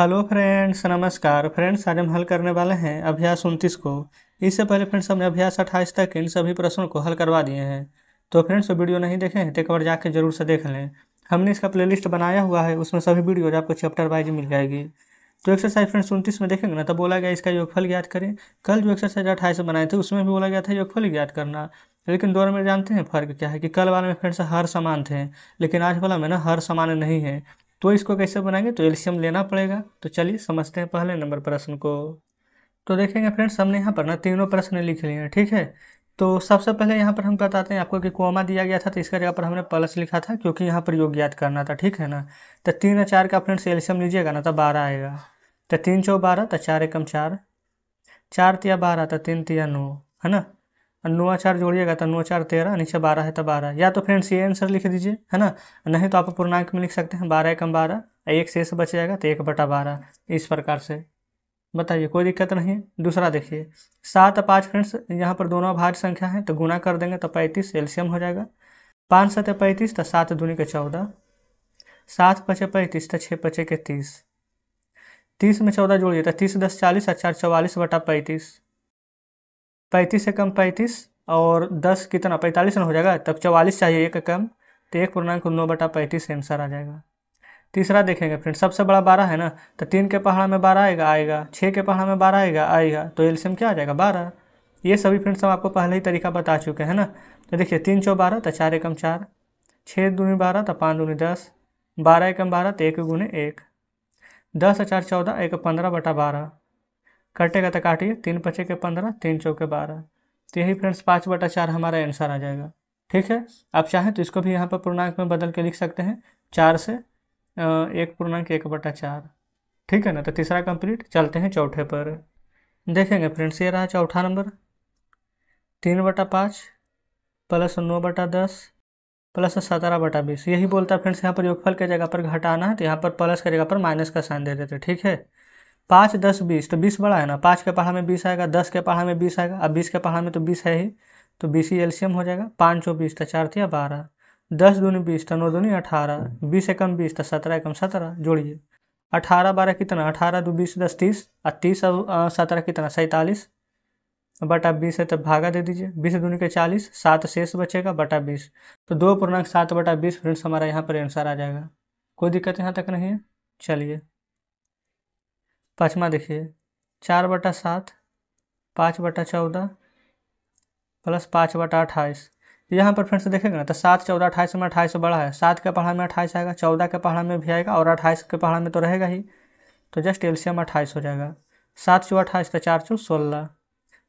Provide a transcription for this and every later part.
Hello friends, नमस्कार friends. आज हम हल करने वाले हैं अभ्यास 29 को। इससे पहले फ्रेंड्स हमने अभ्यास 28 तक इन सभी प्रश्नों को हल करवा दिए हैं। तो फ्रेंड्स वीडियो नहीं देखे हैं तो एक बार जाके जरूर से देख लें। हमने इसका प्लेलिस्ट बनाया हुआ है, उसमें सभी वीडियोज आपको चैप्टर वाइज मिल जाएगी। तो एक्सरसाइज फ्रेंड्स 29 में देखेंगे ना, तो बोला गया इसका योगफल ज्ञात करें। कल जो एक्सरसाइज 28 बनाए थे उसमें भी बोला गया था योगफल ज्ञात करना, लेकिन दोनों में जानते हैं फ़र्क क्या है कि कल वाले में फ्रेंड्स हर समान थे, लेकिन आज वाला में ना हर समान नहीं है। तो इसको कैसे बनाएंगे, तो एलसीएम लेना पड़ेगा। तो चलिए समझते हैं पहले नंबर प्रश्न को। तो देखेंगे फ्रेंड्स, हमने यहाँ पर ना तीनों प्रश्न लिख लिए हैं, ठीक है। तो सबसे पहले यहाँ पर हम बताते हैं आपको कि कोमा दिया गया था, तो इसका जगह पर हमने प्लस लिखा था क्योंकि यहाँ पर योग याद करना था, ठीक है ना। तो 3 और 4 का फ्रेंड्स एलसीएम लीजिएगा ना तो 12 आएगा। तो 3 चौ 12, तो 4 एकम 4, 4 तिया 12, तो 3 तिया 9, है ना। और 9 4 जोड़िएगा तो 9 4 13, नीचे 12 है तो 12। या तो फ्रेंड्स ये आंसर लिख दीजिए, है ना। नहीं तो आप पूर्णांक में लिख सकते हैं 12 एकम 12, एक शेष बच जाएगा तो 1/12। इस प्रकार से बताइए, कोई दिक्कत नहीं है। दूसरा देखिए, 7 और 5 फ्रेंड्स यहाँ पर दोनों अभाज्य संख्या है, तो गुना कर देंगे तो 35 एलसीएम हो जाएगा। 5 7 35, तो 7 दूनी के 14, 7 5 35, तो 6 5 के 30, 30 में 14 जोड़िए तो 30 10 40 और 4 44/35, 35 से कम 35 और 10 कितना 45 ना हो जाएगा, तब 44 चाहिए एक कम, तो 1/9/35 आंसर आ जाएगा। तीसरा देखेंगे फ्रेंड, सबसे बड़ा 12 है ना, तो 3 के पहाड़ा में 12 आएगा, 6 के पहाड़ा में 12 आएगा, तो एलसीएम क्या आ जाएगा 12। ये सभी फ्रेंड्स हम आपको पहले ही तरीका बता चुके हैं ना। तो देखिए 3 चौ 12, तो 4 एकम 4, 6 दूनी 12, तो 5 दूनी 10, 12 एकम 12, तो 1 गुने 1, 10 और 4 14, 1 15/12, कटेगा तो काटिए, 3 पचे के 15, 3 चौके 12, तो यही फ्रेंड्स 5/4 हमारा आंसर आ जाएगा। ठीक है, आप चाहें तो इसको भी यहाँ पर पूर्णांक में बदल के लिख सकते हैं, 4 से 1/1/4। ठीक है ना। तो तीसरा कंप्लीट, चलते हैं चौथे पर। देखेंगे फ्रेंड्स, ये रहा चौथा नंबर, 3/5 प्लस 9/10 प्लस 17/20। यही बोलता है फ्रेंड्स, यहाँ पर योगफल के जगह पर घटाना है, तो यहाँ पर प्लस की जगह पर माइनस का साइन दे देते, ठीक है। 5 10 20, तो 20 बड़ा है ना, 5 के पहाड़ा में 20 आएगा, 10 के पहाड़ा में 20 आएगा, अब 20 के पहाड़ा में तो 20 है ही, तो 20 ही एलसीएम हो जाएगा। 5 चौ 20, तो 4 तिया 12, 10 दूनी 20, तो 9 दूनी 18, 20 एकम 20, तो 17 एकम 17, जोड़िए 18 12 कितना, 18 दो 20 10 30, और 30 और 17 कितना 47, बटा 20 है तो भागा दे दीजिए, 20 दूनी के 40, 7 शेष बचेगा बटा 20, तो 2/7/20 फ्रेंड्स हमारा यहाँ पर आंसर आ जाएगा। कोई दिक्कत यहाँ तक नहीं है। चलिए पाँचवा देखिए, 4/7 5/14 प्लस 5/28। यहाँ पर फ्रेंड्स देखेंगे ना, तो 7 14 28 में 28 बड़ा है, 7 के पहाड़ा में 28 आएगा, 14 के पहाड़ा में भी आएगा, और 28 के पहाड़ा में तो रहेगा ही, तो जस्ट एलसीएम 28 हो जाएगा। 7 चौ 28, तो 4 चौ 16,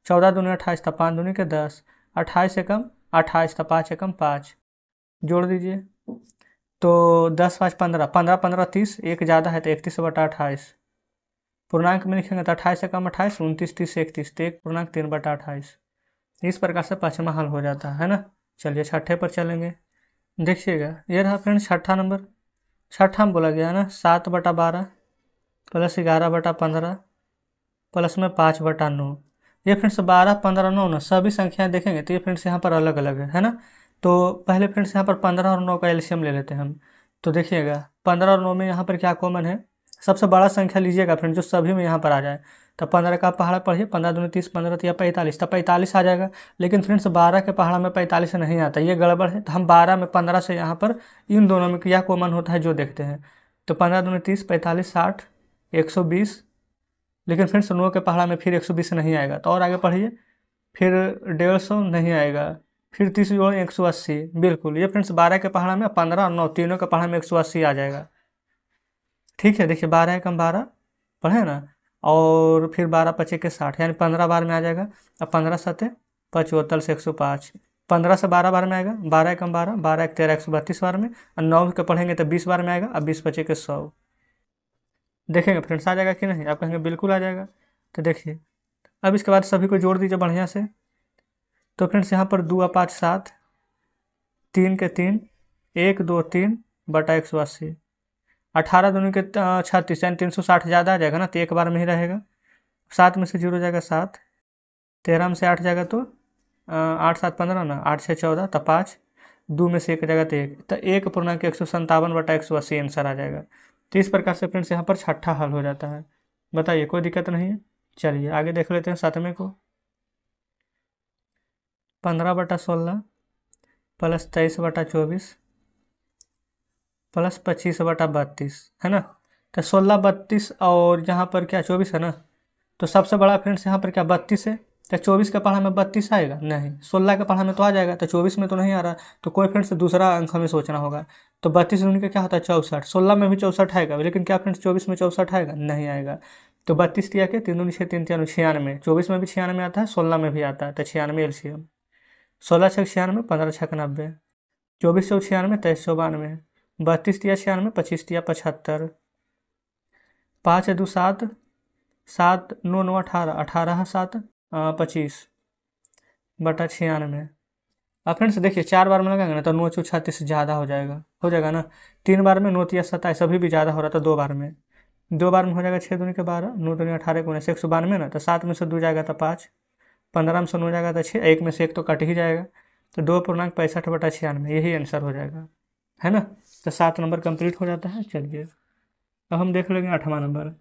14 दूनी 28, तो 5 दूनी के 10, 28 एकम 28, तो 5 एकम 5, जोड़ दीजिए तो 10 5 15, 15 15 30, एक ज़्यादा है तो 31/28। पूर्णांक में लिखेंगे तो 28 एकम 28, 29 30 31, तो 1/3/28। इस प्रकार से पाँचवा हल हो जाता है ना। चलिए छठे पर चलेंगे। देखिएगा, ये रहा फ्रेंड्स छठा नंबर। छठा में बोला गया है ना, 7/12 प्लस 11/15 प्लस में 5/9। ये फ्रेंड्स 12 15 9 ना सभी संख्याएं देखेंगे तो ये फ्रेंड्स यहाँ पर अलग अलग है ना। तो पहले फ्रेंड्स यहाँ पर 15 और 9 का एलसीएम ले लेते हैं हम। तो देखिएगा 15 और 9 में यहाँ पर क्या कॉमन है, सबसे बड़ा संख्या लीजिएगा फ्रेंड जो सभी में यहाँ पर आ जाए। तो 15 का पहाड़ा पढ़िए, 15 दूनी 30, 15 तिया 45, तो 45 आ जाएगा। लेकिन फ्रेंड्स 12 के पहाड़ा में 45 नहीं आता, ये गड़बड़ है। तो हम 12 में 15 से यहाँ पर इन दोनों में क्या कॉमन होता है जो देखते हैं। तो 15 दूनी 30, 45 60 120, लेकिन फ्रेंड्स 9 के पहाड़ा में फिर 120 नहीं आएगा, तो और आगे पढ़िए, फिर 150 नहीं आएगा, फिर 30 जोड़ 180, बिल्कुल। ये फ्रेंड्स 12 के पहाड़ा में 15 और 9 तीनों के पहाड़ा में 180 आ जाएगा। ठीक है, देखिए 12 एकम 12 पढ़े ना, और फिर 12 पचे के 60, यानी 15 बार में आ जाएगा। अब 15 सते 75 से 105, 15 से 12 बार में आएगा, 12 एकम 12, 12 एक 13 132 बार में, और 9 के पढ़ेंगे तो 20 बार में आएगा। अब 20 पचे के 100, देखेंगे फ्रेंड्स आ जाएगा कि नहीं, आप कहेंगे बिल्कुल आ जाएगा। तो देखिए अब इसके बाद सभी को जोड़ दीजिए बढ़िया से। तो फ्रेंड्स यहाँ पर 2 और 5 7, 3 के 3, 1 2 3 बटा 180, 18 दूनी के 36, यानी 360 ज़्यादा आ जाएगा ना, तो एक बार में ही रहेगा। 7 में से 0 जाएगा 7, 13 में से 8 जाएगा तो 8 7 15 ना, 8 6 14, तो 5, 2 में से 1 जाएगा तो 1, तो 1/157/180 आंसर आ जाएगा। तो इस प्रकार से फ्रेंड्स यहाँ पर छठा हल हो जाता है। बताइए, कोई दिक्कत नहीं है। चलिए आगे देख लेते हैं 7वें को। 15/16 प्लस 23/24 प्लस 25/32 है ना। तो 16, 32 और यहाँ पर क्या 24 है ना। तो सबसे बड़ा फ्रेंड्स यहाँ पर क्या 32 है। तो 24 के पढ़ा में 32 आएगा नहीं, 16 के पढ़ा में तो आ जाएगा, तो 24 में तो नहीं आ रहा। तो कोई फ्रेंड्स दूसरा अंक हमें सोचना होगा। तो 32 दूनी का क्या होता है 64, 16 में भी 64 आएगा, लेकिन क्या फ्रेंड्स 24 में 64 आएगा नहीं आएगा। तो 32 दिया के 3 दूनी 6 3 3 96, 24 में भी 96 आता है, 16 में भी आता है, तो 96 एलसीएम। 16 छः 96, 15 छः 90, 24 चौ 96, 23 चौ 92, 32 दिया 96, 25 दिया 75, 5 2 7, 7 9 9 18, 18 7 25/96। अब फ्रेंड्स देखिए 4 बार में लगाएंगे ना तो 9 चौ 36 ज़्यादा हो जाएगा ना। 3 बार में 9 तिया 27 अभी भी ज़्यादा हो रहा था। 2 बार में, 2 बार में हो जाएगा 6 दूनी के 12, 9 दूनी 18 को 192 ना। तो 7 में से 2 जाएगा तो 5, 15 में से 9 जाएगा तो 6, 1 में से 1 तो कट ही जाएगा। तो 2.65/96 यही आंसर हो जाएगा, है ना। तो 7 नंबर कंप्लीट हो जाता है। चलिए अब हम देख लेंगे 8वां नंबर।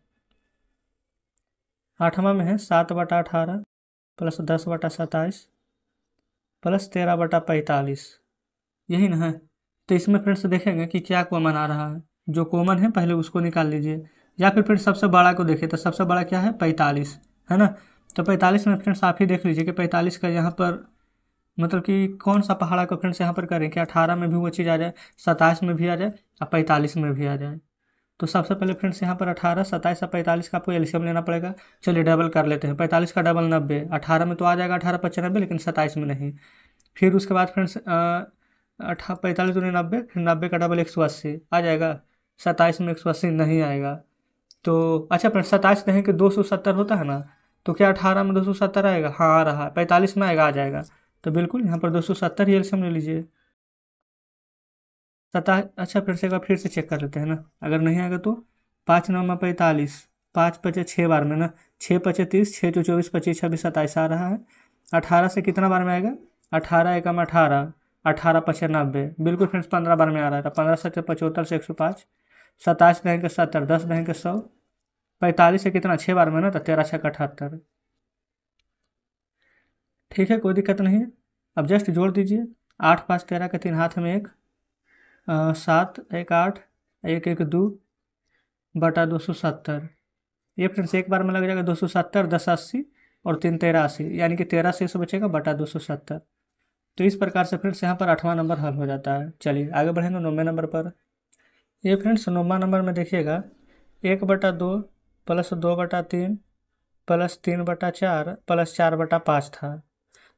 8वां में है 7/18 प्लस 10/27 प्लस 13/45, यही ना है। तो इसमें फ्रेंड्स देखेंगे कि क्या कॉमन आ रहा है। जो कॉमन है पहले उसको निकाल लीजिए, या फिर फ्रेंड्स सबसे बड़ा को देखिए। तो सबसे बड़ा क्या है 45, है ना। तो 45 में फ्रेंड्स आप ही देख लीजिए कि 45 का यहाँ पर मतलब कि कौन सा पहाड़ा को फ्रेंड्स यहाँ पर करें कि 18 में भी वो चीज़ आ जाए, 27 में भी आ जाए और 45 में भी आ जाए। तो सबसे पहले फ्रेंड्स यहाँ पर 18, 27 और 45 का आपको एलसीएम लेना पड़ेगा। चलिए डबल कर लेते हैं। 45 का डबल 90, 18 में तो आ जाएगा 18×95, लेकिन 27 में नहीं। फिर उसके बाद फ्रेंड्स 45 दूनी 90, फिर 90 का डबल 180 आ जाएगा। 27 में 180 नहीं आएगा। तो अच्छा फ्रेंड्स 27 नहीं कि 270 होता है ना। तो क्या 18 में 270 आएगा, हाँ आ रहा है। 45 में आएगा, आ जाएगा। तो बिल्कुल यहाँ पर 270 ही एलसीएम ले लीजिए। 27, अच्छा एक बार फिर से चेक कर लेते हैं ना, अगर नहीं आएगा तो 5 9 में 45, 5 5 6 बार में ना, 6 5 30, 6 2 24, 25 26 27 आ रहा है। 18 से कितना बार में आएगा, 18 एकम 18, 18 5 90, बिल्कुल फ्रेंड्स 15 बार में आ रहा है। तो 15 7 75 से 105, 27 रहेंगे 70, 10 रहेंगे 100, 45 से कितना 6 बार में ना, तो 13 6 78। ठीक है, कोई दिक्कत नहीं है। अब जस्ट जोड़ दीजिए। 8 5 13 के 3 हाथ में 1, 7 1 8, 1 1 2/270। ये फ्रेंड्स एक बार में लग जाएगा 270, 10 80 और 3 13 80, यानी कि 13 से 100 बचेगा बटा 270। तो इस प्रकार से फ्रेंड्स यहाँ पर 8वां नंबर हल हो जाता है। चलिए आगे बढ़ेंगे 9वें नंबर पर। ये फ्रेंड्स 9वां नंबर में देखिएगा 1/2 प्लस 2/3 प्लस 3/4 प्लस 4/5 था।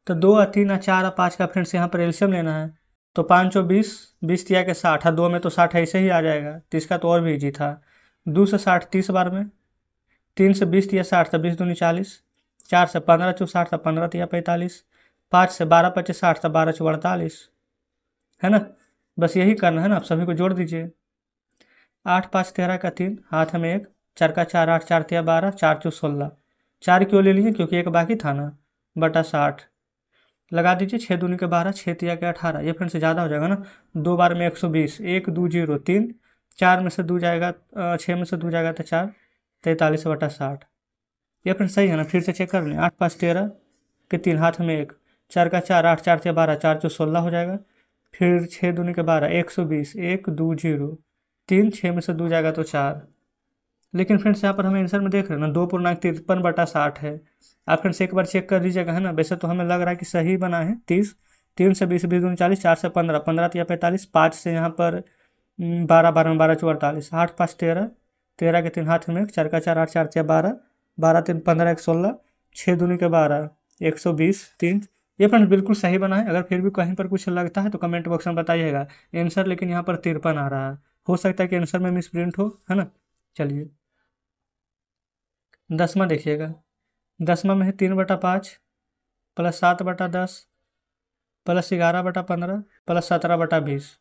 तो 2 और 3 और 4 और 5 का फ्रेंड्स यहाँ पर एलसीएम लेना है। तो 5 और 20, 20 तिया के 60, 2 में तो 60 ऐसे ही आ जाएगा। तो इसका तो और भी ईजी था। 2 से 60 30 बार में, 3 से 20 तिया 60, तो 20 दूनी 40, 4 से 15 चौ 60, तो 15 तिया 45, 5 से 12 25 60, तो 12 चौ 48, है ना। बस यही करना है ना, आप सभी को जोड़ दीजिए। 8 5 13 का 3 हाथ में 1, 4 का 4 8, 4 तिया 12, 4 चौ 16, 4 क्यों ले लीजिए क्योंकि एक बाकी था ना, बटा 60 लगा दीजिए। 6 दूनी के 12, 6 तिया के 18, ये फ्रेंड से ज़्यादा हो जाएगा ना। 2 बार में 120, 1 2 0 3, 4 में से 2 जाएगा, 6 में से 2 जाएगा तो 4, 43/60। ये फ्रेंड सही है ना, फिर से चेक कर लें। 8 5 13 के 3 हाथ में 1, 4 का 4 8, 4 तिया 12, 4 चौ 16 हो जाएगा। फिर 6 दूनी के 12, 120, 1 2 0 3, 6 में से 2 जाएगा तो 4। लेकिन फ्रेंड्स यहाँ पर हमें आंसर में देख रहे हैं ना 2.53/60 है। आप फ्रेंड्स एक बार चेक कर दीजिएगा, है ना। वैसे तो हमें लग रहा है कि सही बना है। 30, 3 से 20, 20 दूनी 40, 4 से 15, 15 तिया 45, 5 से यहाँ पर 12 12 में 12 चौ 48, 8 5 13, 13 के 3 हाथ में 1, 4 का 4 8, 4 तिया 12, 12 3 15 1 16, 6 दूनी के 12, 120 3। ये फ्रेंड्स बिल्कुल सही बना है। अगर फिर भी कहीं पर कुछ लगता है तो कमेंट बॉक्स में बताइएगा आंसर। लेकिन यहाँ पर 53 आ रहा है, हो सकता है कि आंसर में मिस प्रिंट हो, है ना। चलिए 10वां देखिएगा। 10वां में है 3/5 प्लस 7/10 प्लस 11/15 प्लस 17/20।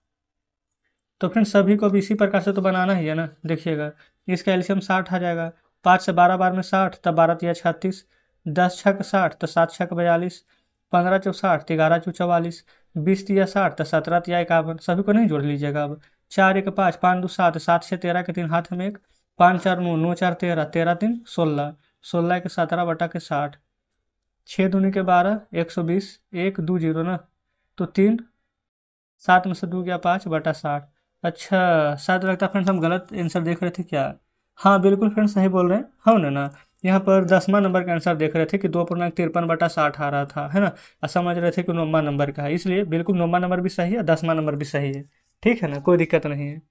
तो फ्रेंड्स सभी को भी इसी प्रकार से तो बनाना ही है ना। देखिएगा इसका एलसीएम 60 आ जाएगा। 5 से 12 बार में 60, तब 12 तिया 36, 10 छक 60, तो 7 छक 42, 15 चौ 60, 11 चौ 44, 20 तिया 60, तो 17 तिया 51। सभी को नहीं जोड़ लीजिएगा अब। 4 1 5, 5 2 7, 7 6 13 के 3 हाथ में 1, 5 4 9, 9 4 13, 13 3 16, 16 के 17 बटा के 60, 6 दूनी के 12, 120, 1 2 0 ना, तो 3, 7 में से 2 गया 5 बटा 60। अच्छा, शायद लगता है फ्रेंड्स हम गलत आंसर देख रहे थे क्या। हाँ बिल्कुल फ्रेंड्स सही बोल रहे हैं, हो ना। यहाँ पर 10वां नंबर का आंसर देख रहे थे कि 2.53 बटा 60 आ रहा था, है ना। और समझ रहे थे कि 9वां नंबर का है, इसलिए बिल्कुल 9वां नंबर भी सही है, 10वां नंबर भी सही है। ठीक है ना, कोई दिक्कत नहीं है।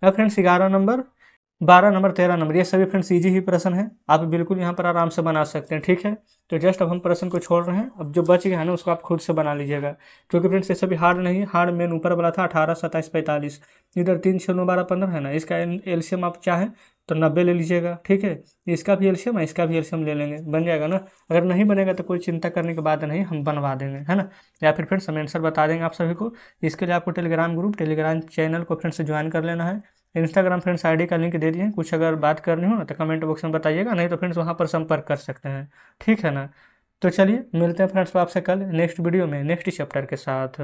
अब फ्रेंड्स 11 नंबर, 12 नंबर, 13 नंबर, ये सभी फ्रेंड्स इजी ही प्रश्न है, आप बिल्कुल यहाँ पर आराम से बना सकते हैं। ठीक है, तो जस्ट अब हम प्रश्न को छोड़ रहे हैं, अब जो बच गया है ना उसको आप खुद से बना लीजिएगा, क्योंकि फ्रेंड्स ये सभी हार्ड नहीं है। हार्ड मेन ऊपर वाला था 18 27 45, इधर 3 6 9 12 15 है ना, इसका एलसीएम आप चाहें तो 90 ले लीजिएगा। ठीक है, इसका भी एलसीएम है, इसका भी एलसीएम ले लेंगे, बन जाएगा ना। अगर नहीं बनेगा तो कोई चिंता करने की बात नहीं, हम बनवा देंगे, है ना। या फिर फ्रेंड्स हम आंसर बता देंगे आप सभी को। इसके लिए आपको टेलीग्राम ग्रुप, टेलीग्राम चैनल को फ्रेंड्स ज्वाइन कर लेना है। इंस्टाग्राम फ्रेंड्स आईडी का लिंक दे दिए, कुछ अगर बात करनी हो ना तो कमेंट बॉक्स में बताइएगा, नहीं तो फ्रेंड्स वहाँ पर संपर्क कर सकते हैं। ठीक है ना, तो चलिए मिलते हैं फ्रेंड्स आपसे कल नेक्स्ट वीडियो में नेक्स्ट चैप्टर के साथ।